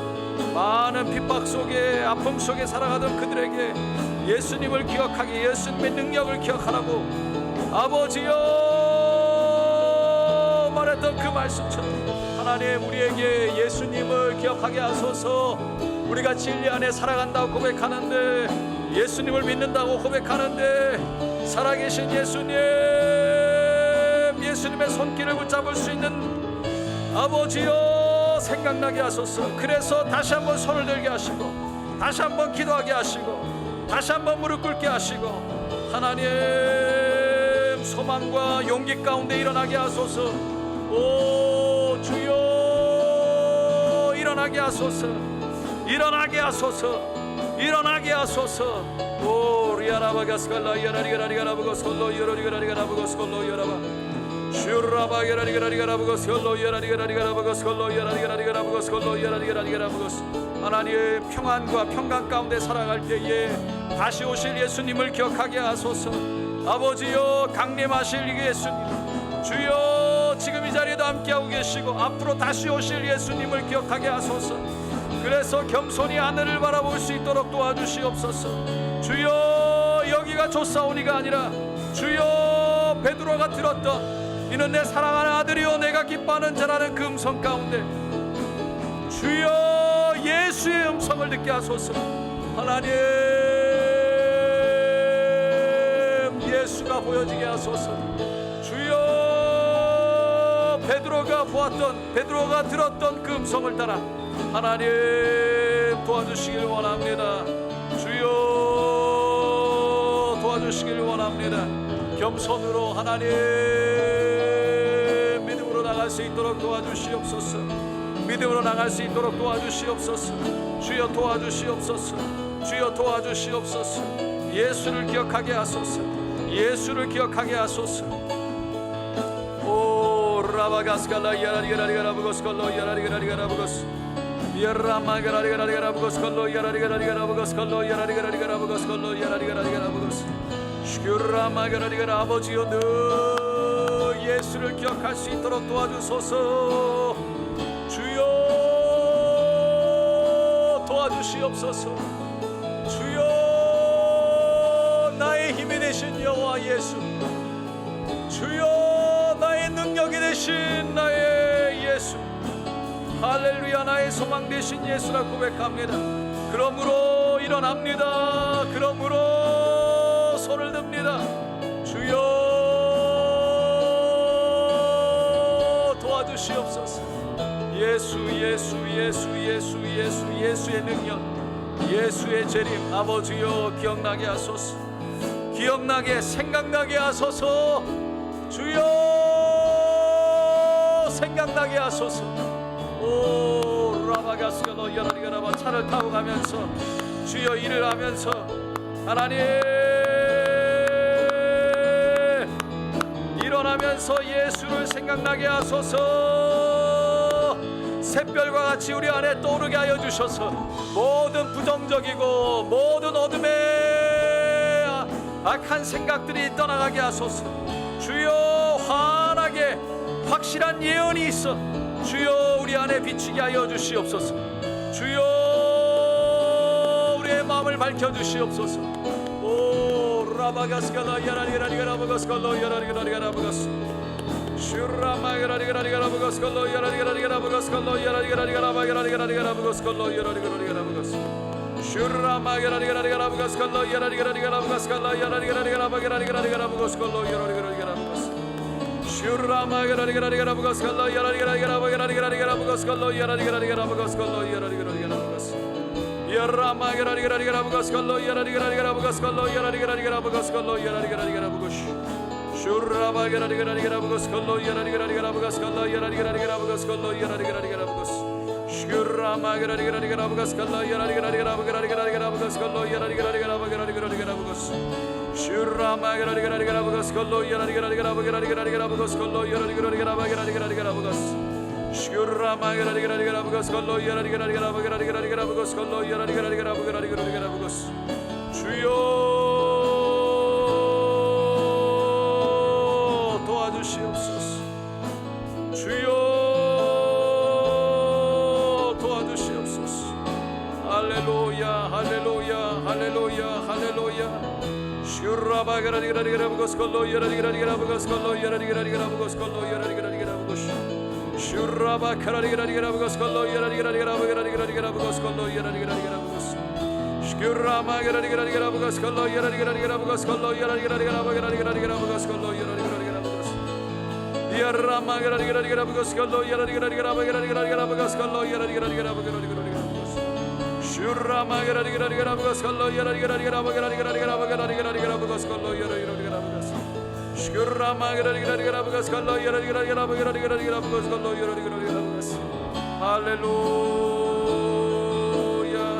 많은 핍박 속에 아픔 속에 살아가던 그들에게 예수님을 기억하게, 예수님의 능력을 기억하라고 아버지여 말했던 그 말씀처럼 하나님 우리에게 예수님을 기억하게 하소서. 우리가 진리 안에 살아간다고 고백하는데, 예수님을 믿는다고 고백하는데 살아계신 예수님, 예수님의 손길을 붙잡을 수 있는 아버지여 생각나게 하소서. 그래서 다시 한번 손을 들게 하시고, 다시 한번 기도하게 하시고, 다시 한번 무릎 꿇게 하시고, 하나님 소망과 용기 가운데 일어나게 하소서. 오 주여 일어나게 하소서. 일어나게 하소서. 일어나게 하소서. 오 리아라바가스칼라 야라리가라리가라부고 솔로 여러리가라리가라부고 솔로 여라바 슈라바 야라리가라리가라부고 솔로 야라리가라리가라부고 솔로 야라리가라리가라부고 솔로 야라리가라리가라부고. 하나님 평안과 평강 가운데 살아갈 때에 다시 오실 예수님을 기억하게 하소서. 아버지여 강림하실 예수님, 주여 지금 이 자리에도 함께하고 계시고 앞으로 다시 오실 예수님을 기억하게 하소서. 그래서 겸손히 하늘을 바라볼 수 있도록 도와주시옵소서. 주여 여기가 좋사오니가 아니라 주여 베드로가 들었던 이는 내 사랑하는 아들이요 내가 기뻐하는 자라는 그 음성 가운데 주여 예수의 음성을 듣게 하소서. 하나님 예수가 보여지게 하소서. 주여 베드로가 보았던, 베드로가 들었던 그 음성을 따라 하나님 도와주시길 원합니다. 주여 도와주시길 원합니다. 겸손으로 하나님 믿음으로 나갈 수 있도록 도와주시옵소서. 믿음으로 나갈 수 있도록 도와주시옵소서. 주여 도와주시옵소서. 주여 도와주시옵소서. 예수를 기억하게 하소서. 예수를 기억하게 하소서. 오 라바가스칼라 야라리가라리가라부고스콜로 야라리가라리가라부고스 야라마가라리가라리가라부고스콜로 야라리가라리가라부고스콜로 야라리가라리가라부고스콜로 야라리가라리가라부고스 슈라마가라리가라. 아버지여 늘 예수를 기억할 수 있도록 도와주소서. 주여 도와주시옵소서. 주여 나의 힘이 되신 여호와 예수, 주여 나의 능력이 되신 나의 예수, 할렐루야 나의 소망 되신 예수라 고백합니다. 그러므로 일어납니다. 그러므로 손을 듭니다. 주여 도와주시옵소서. 예수 예수 예수 예수 예수 예수의 능력, 예수의 재림 아버지여 기억나게 하소서. 기억나게 생각나게 하소서. 주여 생각나게 하소서. 오 라바가스가 너 여라리가라바. 차를 타고 가면서 주여 일을 하면서 하나님 일어나면서 예수를 생각나게 하소서. 샛별과 같이 우리 안에 떠오르게 하여 주셔서 모든 부정적이고 모든 어둠의 악한 생각들이 떠나가게 하소서. 주여 환하게 확실한 예언이 있어 주여 우리 안에 비치게 하여 주시옵소서. 주여 우리의 마음을 밝혀주시옵소서. 오 라바가스칼라 야라리가라리가라바가스칼로 야라리가라리가라바가스 슈라마가라리가라리가라바가스칼로 야라리가라리가라바가스칼로 야라리가라리가라바가라리가라리가라바가스칼로 야라리가라리가라바가스 슈라마가라리가라리가라바가스칼로 야라리가라리가라바가스칼로 야라리가라리가라바가라리가라리가라바가스칼로 야라리가라리가라바가스 슈라마가라리가라리가라바가스칼로 야라리가라리가라바가라리가라리가라바가스칼로 야라리가라리가라바가스칼로 야라리가라리가라바가스 야라마가라리가라리가라바가스칼로 야라리가라리가라바가스칼로 야라리가라리가라바가스칼로 야라리가라리가라바가스 슈라마가라리가라리가라바가스칼로 야라리가라리가라바가스칼로 야라리가라리가라바가스칼로 야라리가라리가라바가스 슈라마가라리가라리가라바가스칼로 야라리가라리가라바가라리가라리가라바가스칼로 야라리가라리가라바가라리가라리가라바가스 슈라마가라리가라리가라바가스칼로 야라리가라리가라바가라리가라리가라바가스칼로 야라리가라리가라바가라리가라리가라바가스 슈라마가라리가라리가라바가스칼로 야라리가라리가라바가라리가라리가라바가스칼로 야라리가라리가라바가라리가라리가라바가스 주여 도와주시옵소서. 주여 도와주시옵소서. 할렐루야 할렐루야 할렐루야 할렐루야 슈라바가라리가라리가라바가스칼로 야라리가라리가라바가스칼로 야라리가라리가라바가스칼로 야라리가라리가라바가스 슈라바카라리가라리가라바가스칼로 야라리가라리가라바가라리가라리가라바가스칼로 야라리가라리가라바가스 슈라마가라리가라리가라바가스칼로 야라리가라리가라바가스칼로 야라리가라리가라바가라리가라리가라바가스칼로 야라리가라리가라바가스 야라마가라리가라리가라바가스칼로 야라리가라리가라바가라리가라리가라바가스칼로 야라리가라리가라바가라리가라바가스 슈라마가라리가라리가라바가스칼로 야라리가라리가라바가라리가라리가라바가라리가라리가라바가스칼로 야라리가라리가라바가스 슈라마가라리가라리가라바가스칼로 야라리가라리가라바가라리가라리가라바가스칼로 야라리가라리가라바가스 할렐루야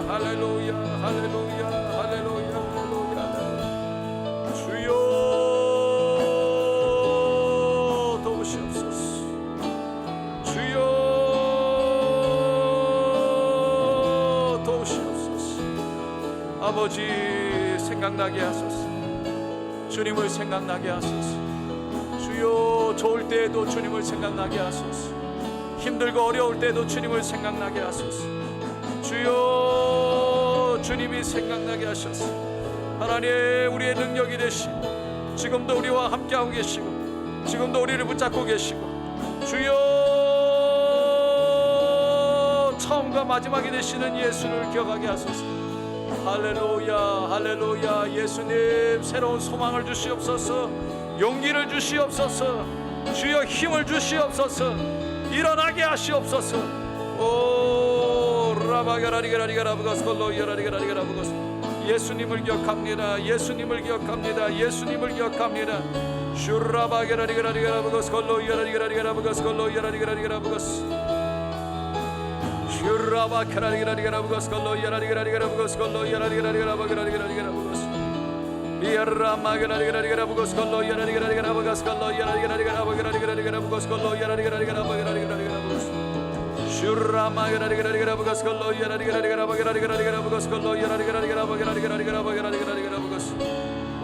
할렐루야 할렐루야 할렐루야 할렐루야 주여 도우시옵소서. 주여 도우시옵소서. 아버지 생각나게 하소서. 주님을 생각나게 하소서. 주여 좋을 때에도 주님을 생각나게 하소서. 힘들고 어려울 때에도 주님을 생각나게 하소서. 주여 주님이 생각나게 하셔서 하나님 우리의 능력이 되시고 지금도 우리와 함께하고 계시고 지금도 우리를 붙잡고 계시고 주여 처음과 마지막이 되시는 예수를 기억하게 하소서. 할렐루야 할렐루야. 예수님 새로운 소망을 주시옵소서. 용기를 주시옵소서. 주여 힘을 주시옵소서. 일어나게 하시옵소서. 오 라바가라리가라리가라바가스칼로 야라리가라리가라바가스 예수님을 기억합니다. 예수님을 기억합니다. 예수님을 기억합니다. 슈라바가라리가라리가라바가스칼로 야라리가라리가라바가스칼로 야라리가라리가라바가스 슈라바카라리가라리가라바가스칼로 야라리가라리가라바가스칼로 야라리가라리가라바가라리가라바가스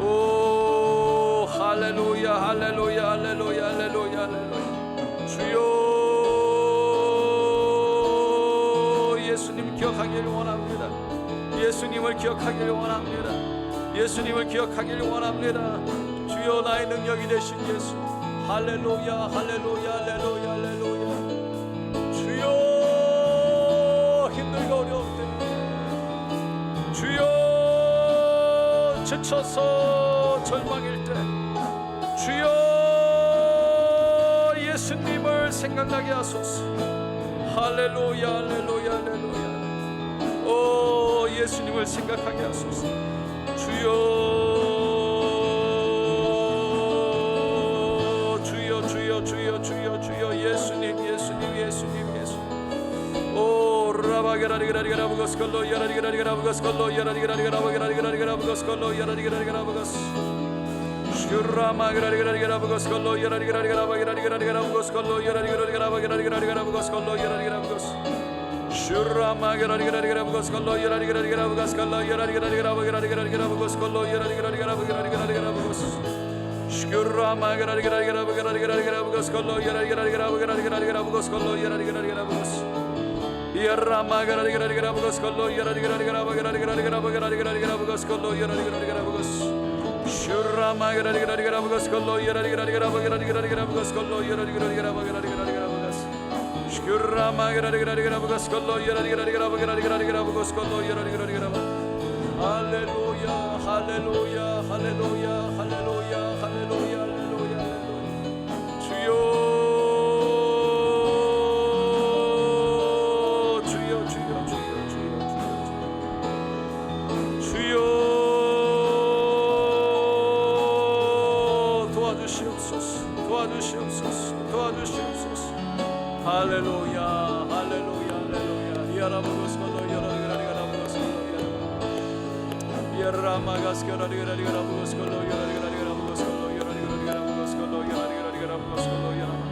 오 할렐루야 할렐루야 할렐루야 할렐루야 할렐루야. 주여 예수님 기억하기를 원합니다. 예수님을 기억하기를 원합니다. 예수님을 기억하기를 원합니다. 주여 나의 능력이 되신 예수. 할렐루야 할렐루야 할렐루야 할렐루야. 주여 힘들고 어려울 때, 주여 지쳐서 절망일 때, 주여 예수님을 생각나게 하소서. 할렐루야 할렐루야 할렐루야. 오 예수님을 생각하게 하소서. 주여 주여 주여 주여 주여 주여. 예수님 예수님 예수님 예수님. 오 라바게라리게라리게라부거스콜로 야라리게라리게라부거스콜로 야라리게라리게라부거스콜로 야라리게라리게라부거스 슈라마게라리게라리게라부거스콜로 야라리게라리게라부거스콜로 야라리게라리게라부거스콜로 야라리게라리게라부거스 슈라마게라리게라리게라부거스콜로 야라리게라리게라부거스콜로 야라리게라리게라부거스콜로 야라리게라리게라부거스 슈라마게라리게라리게라부거스콜로 야라리게라리게라부거스콜로 야라리게라리게라부거스 야라마게라리게라리게라부거스콜로 야라리게라리게라부거스콜로 야라리게라리게라부거스 슈라마게라리게라리게라부거스콜로 야라리게라리게라부거스콜로 야라리게라리게라부거스 슈라마게라리게라리게라부거스콜로 야라리게라리게라부거스콜로 야라리게라리게라부거스. 할렐루야 할렐루야 할렐루야 할렐루야 할렐루야 할렐루야. 주여 주여 주여 주여 주여 주여 도와주시옵소서 도와주시옵소서 도와주시옵소서. 할렐루야 할렐루야 할렐루야. 야라보고스콜로 야라리게라리게라부고스콜로 야라마가스케라리게라리게라부고스콜로 야라리게라리게라부고스콜로 야라리게라리게라부고스콜로 야라리게라리게라부고스콜로 야라마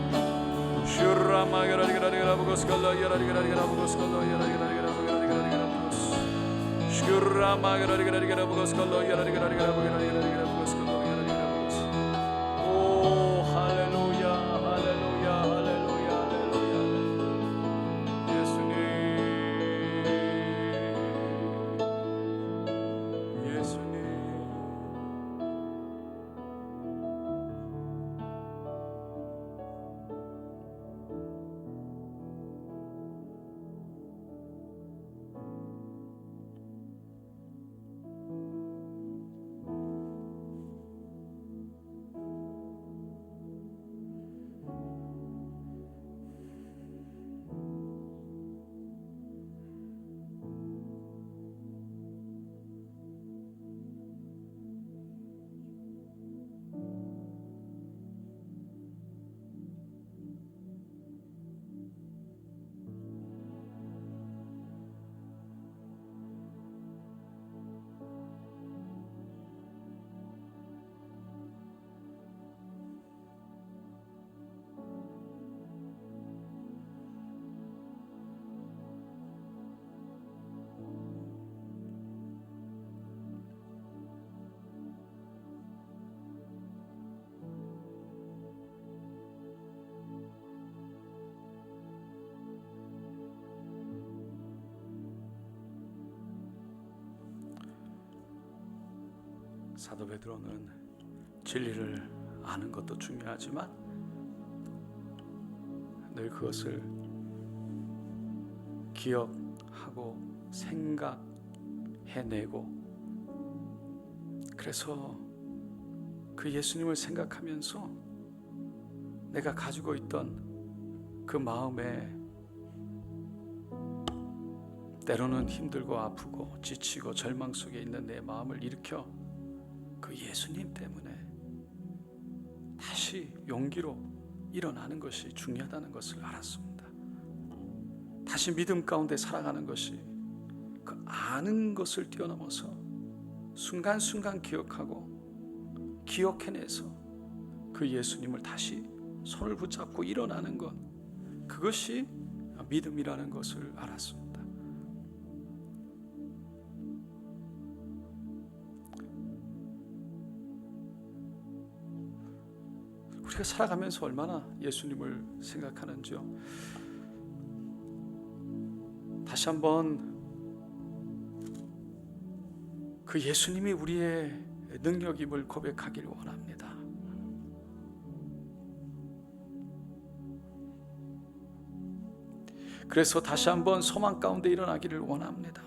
슈라마게라리게라리게라부고스콜로 야라리게라리게라부고스콜로 야라리게라리게라부고스 슈라마게라리게라리게라부고스콜로 야라리게라리게라부고스콜로 야라리게라부고스. 오 할렐루야 할렐루야 할렐루야 할렐루야. 예수님 예수님. 사도 베드로는 진리를 아는 것도 중요하지만 늘 그것을 기억하고 생각해내고, 그래서 그 예수님을 생각하면서 내가 가지고 있던 그 마음에 때로는 힘들고 아프고 지치고 절망 속에 있는 내 마음을 일으켜 그 예수님 때문에 다시 용기로 일어나는 것이 중요하다는 것을 알았습니다. 다시 믿음 가운데 살아가는 것이 그 아는 것을 뛰어넘어서 순간순간 기억하고 기억해내서 그 예수님을 다시 손을 붙잡고 일어나는 것, 그것이 믿음이라는 것을 알았습니다. 우리가 살아가면서 얼마나 예수님을 생각하는지요. 다시 한번 그 예수님이 우리의 능력임을 고백하기를 원합니다. 그래서 다시 한번 소망 가운데 일어나기를 원합니다.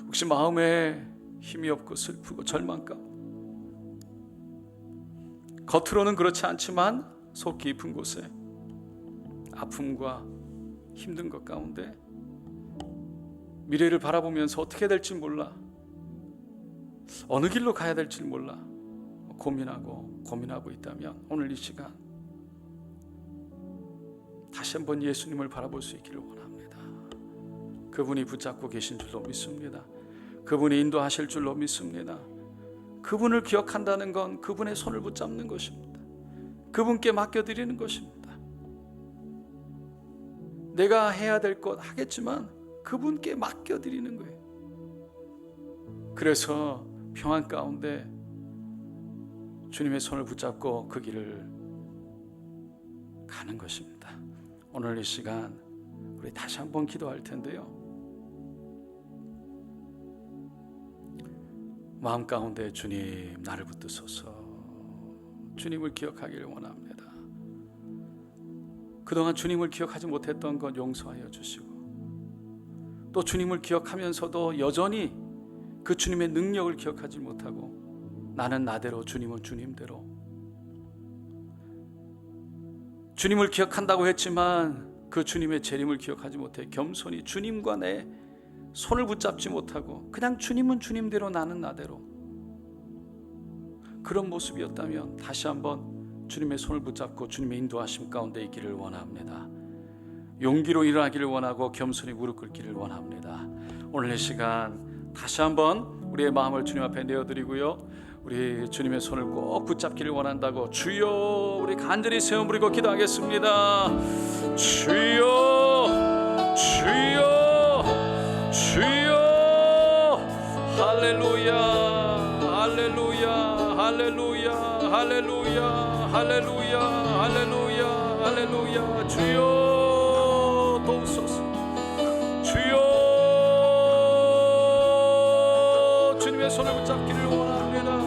혹시 마음에 힘이 없고 슬프고 절망감, 겉으로는 그렇지 않지만 속 깊은 곳에 아픔과 힘든 것 가운데 미래를 바라보면서 어떻게 될지 몰라, 어느 길로 가야 될지 몰라 고민하고 있다면 오늘 이 시간 다시 한번 예수님을 바라볼 수 있기를 원합니다. 그분이 붙잡고 계신 줄로 믿습니다. 그분이 인도하실 줄로 믿습니다. 그분을 기억한다는 건 그분의 손을 붙잡는 것입니다. 그분께 맡겨드리는 것입니다. 내가 해야 될 것 하겠지만 그분께 맡겨드리는 거예요. 그래서 평안 가운데 주님의 손을 붙잡고 그 길을 가는 것입니다. 오늘 이 시간 우리 다시 한번 기도할 텐데요, 마음 가운데 주님 나를 붙드소서, 주님을 기억하기를 원합니다. 그동안 주님을 기억하지 못했던 것 용서하여 주시고, 또 주님을 기억하면서도 여전히 그 주님의 능력을 기억하지 못하고 나는 나대로, 주님은 주님대로, 주님을 기억한다고 했지만 그 주님의 재림을 기억하지 못해 겸손히 주님과 내 손을 붙잡지 못하고 그냥 주님은 주님대로 나는 나대로, 그런 모습이었다면 다시 한번 주님의 손을 붙잡고 주님의 인도하심 가운데 있기를 원합니다. 용기로 일어나기를 원하고 겸손히 무릎 꿇기를 원합니다. 오늘 이 시간 다시 한번 우리의 마음을 주님 앞에 내어드리고요, 우리 주님의 손을 꼭 붙잡기를 원한다고 주여 우리 간절히 세움 부리고 기도하겠습니다. 주여 주여 주여, 할렐루야 할렐루야 할렐루야 할렐루야 할렐루야 할렐루야 할렐루야. 주여 도우소서. 주여 주님의 손을 붙잡기를 원합니다.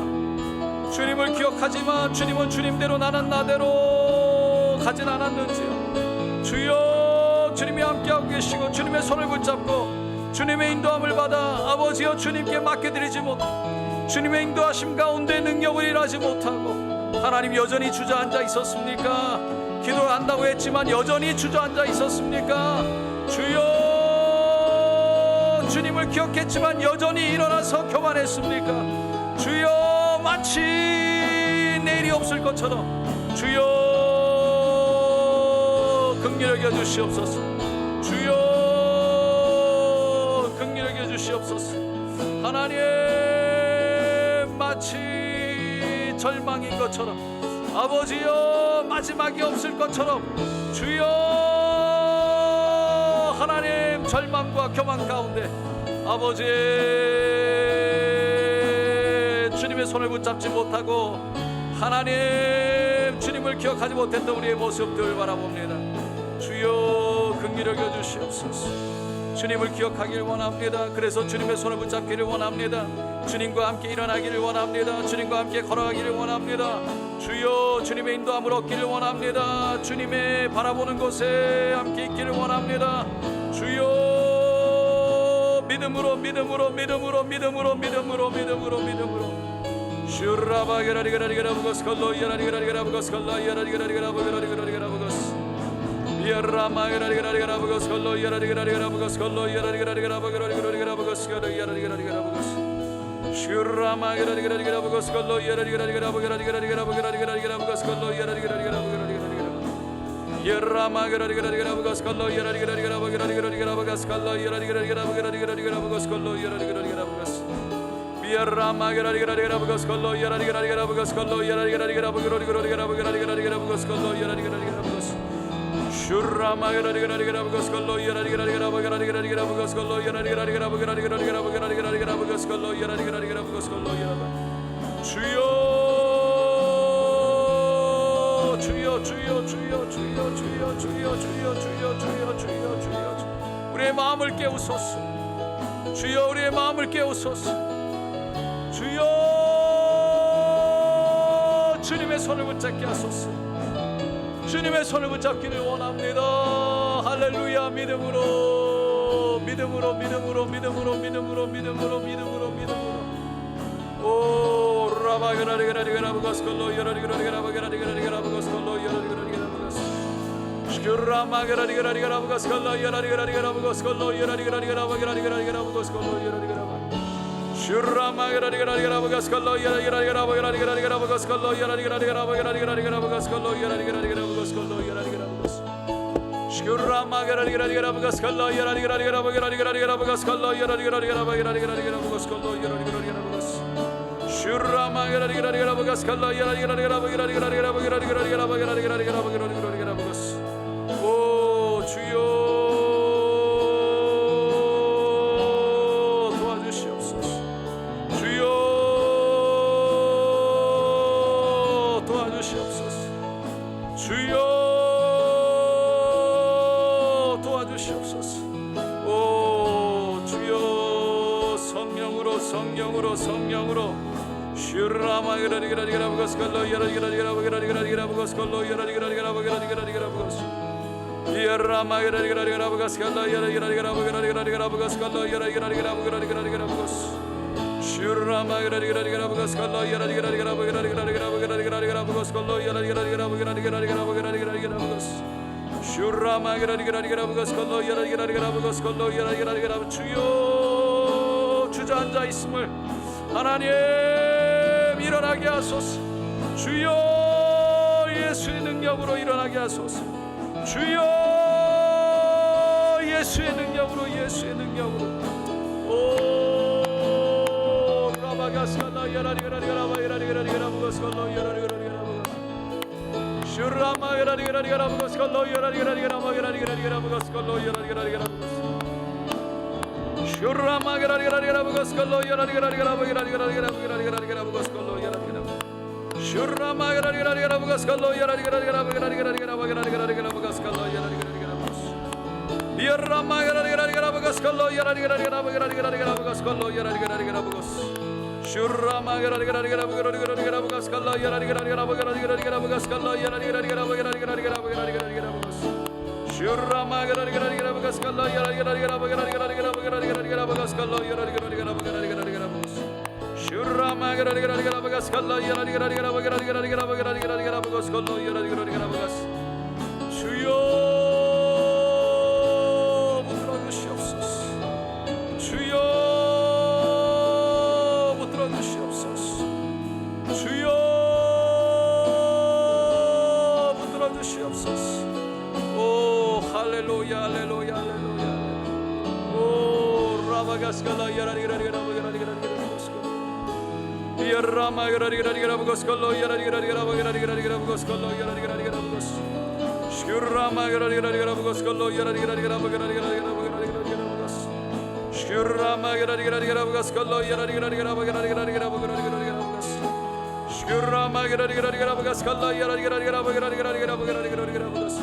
주님을 기억하지만 주님은 주님대로 나는 나대로 가진 않았는지요. 주여 주님이 함께하고 계시고 주님의 손을 붙잡고 주님의 인도함을 받아 아버지여 주님께 맡겨드리지 못하고 주님의 인도하심 가운데 능력을 일하지 못하고 하나님 여전히 주저앉아 있었습니까? 기도를 한다고 했지만 여전히 주저앉아 있었습니까? 주여 주님을 기억했지만 여전히 일어나서 교만했습니까? 주여 마치 내일이 없을 것처럼 주여 긍휼히 여겨 주시옵소서. 주여 긍휼히 여겨 주시옵소서. 하나님 마치 절망인 것처럼 아버지여 마지막이 없을 것처럼 주여 하나님 절망과 교만 가운데 아버지 주님의 손을 붙잡지 못하고 하나님 주님을 기억하지 못했던 우리의 모습들을 바라봅니다. 주여 긍휼히 여겨 주시옵소서. 주님을 기억하기를 원합니다. 그래서 주님의 손을 붙잡기를 원합니다. 주님과 함께 일어나기를 원합니다. 주님과 함께 걸어가기를 원합니다. 주여 주님의 인도함을 얻기를 원합니다. 주님의 바라보는 곳에 함께 있기를 원합니다. 주여 믿음으로 믿음으로 믿음으로 믿음으로 믿음으로 믿음으로 믿음으로 슈라바게라리게라리게라부고스 걸로이야라리게라리게라부고스 걸로이야라리게라리게라부고스 이야라마게라리게라리게라부고스 걸로이야라리게라리게라부고스 걸로이야라리게라리게라부고스 걸로이야라리게라리게라부고스 슈라마게라리게라리게라부고스 걸로이야라리게라리게라부고스 걸로이야라리게라리게라부고스 걸로이야라리게라리게라부고스 우리의 마음을 깨우소서. 주여 우리의 마음을 깨우소서. 주여 주님의 손을 붙잡게 하소서. 주님의 손을 붙잡기를 원합니다. 할렐루야. 믿음으로 믿음으로 믿음으로 믿음으로 믿음으로 믿음으로 믿음으로 믿음으로 오 라바그라리그라리그라바가스콜로 여라리그라리그라바그라리그라리그라바가스콜로 여라리그라리그라바가스 슈라마그라리그라리그라바가스콜로 여라리그라리그라바가스콜로 여라리그라리그라바그라리그라리그라바가스콜로 여라리그라바 슈라마그라리그라리그라바가스콜로 여라리그라리그라바그라리그라바가스콜로 여라리그라리그라바그라리그라바가스콜로 여라리그라리그라바가스콜로 여라리그라바가스 슈라마그라리그라리그라바가스콜로 여라리그라리그라바그라리그라바가스콜로 여라리그라리그라바그라리그라바가스콜로 여라리그라리그라바가스 슈라마그라리그라리그라바가스콜로 여라리그라리그라바그라리그라바가스콜로 오 주여 도와주시옵소서. 주여 도와주시옵소서. 주여 도와주시옵소서. 오 주여 성령으로 성령으로 성령으로 슈라마그라리그라리그라바가스콜로 여라리그라리그라바그라리그라바가스콜로 여라리그라리그라바그라리그라바가스 이라마그라리그라리그라바가스콜로 여라리그라리그라바그라리그라바가스콜로 여라리그라리그라바그라리그라바가스 슈라마그라리그라리그라바가스콜로 여라리그라리그라바그라리그라바가스콜로 여라리그라리그라바그라리그라바가스 슈라마그라리그라리그라바가스콜로 여라리그라리그라바가스콜로 여라리그라리그라바 주여 주저앉아 있음을 하나님 일어나게 하소서. 주여 예수의 능력으로 일어나게 하소서. 주여 예수의 능력으로 예수의 능력으로 오 라바가스칼라 야라리가라리가라바 야라리가라리가라바가스칼라 야라리가라리가라바가스 슈라마 야라리가라리가라바가스칼라 야라리가라리가라바 야라리가라리가라바가스칼라 야라리가라리가라바가스 슈라마 야라리가라리가라바가스칼라 야라리가라리가라바 야라리가라리가라바가스칼라 야라리가라리가라바 슈라마 야라리가라리가라바가스칼라 야라리가라리가라바 야라리가라리가라바가스칼라 야라리가라리가라바스 미야라마 야라리가라리가라바가스칼라 야라리가라리가라바 야라리가라리가라바가스칼라 야라리가라리가라바가스 슈라마 야라리가라리가라바가스칼라 야라리가라리가라바 야라리가라리가라바가스칼라 야라리가라리가라바 야라리가라리가라바가스 슈라마 야라리가라리가라바가스칼라 야라리가라리가라바 야라리가라리가라바가스칼라 야라리가라리가라바가스 슈라마 야라리가라리가라바가스칼라 야라리가라리가라바가스칼라 야라리가라리가라바가스 주여 붙들어 주시옵소서. 주여 붙들어 주시옵소서. 주여 붙들어 주시옵소서. 오 할렐루야 할렐루야 할렐루야 오 라바가스칼라 야라리가라리가라바가라리가라리가라바가스 이라마 야라리가라리가라바가스칼라 야라리가라리가라바가라리가라리가라바가스칼라 야라리가라리가라바가스 슈라마 야라리가라리가라바가스칼라 야라리가라리가라바가라리가라리가라바가스 슈라마 야라리가라리가라바가스칼라 야라리가라리가라바가라리가라리가라바가스 슈라마 야라리가라리가라바가스칼라 야라리가라리가라바가라리가라리가라바가스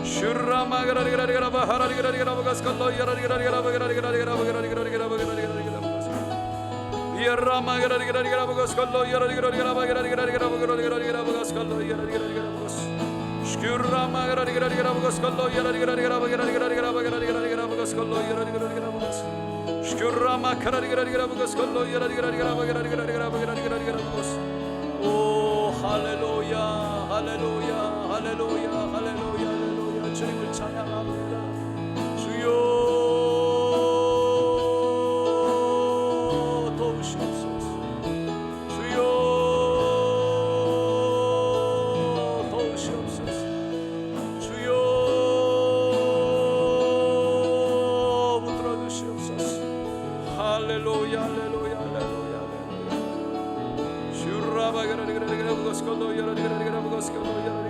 슈라마 야라리가라리가라바 하라리가라리가라바가스칼라 야라리가라리가라바가라리가라리가라바가라리가라바가스 이라마 야라리가라리가라바가스칼라 야라리가라리가라바가라리가라리가라바가스칼라 야라리가라리가라바가스 슈라마 야라리가라리가라바가스칼라 야라리가라리가라바가라리가라리가라바가스칼라 야라리가라리가라바가스 슈라마 카라리가라리가라바가스칼라 야라리가라리가라바가라리가라리가라바가스 오 할렐루야 할렐루야 할렐루야 할렐루야 할렐루야 주님을 찬양합니다. 주여 도우시옵소서. 주여 도우시옵소서. 주여 고스콜로 열어리가라리가라 고스콜로 열어리가라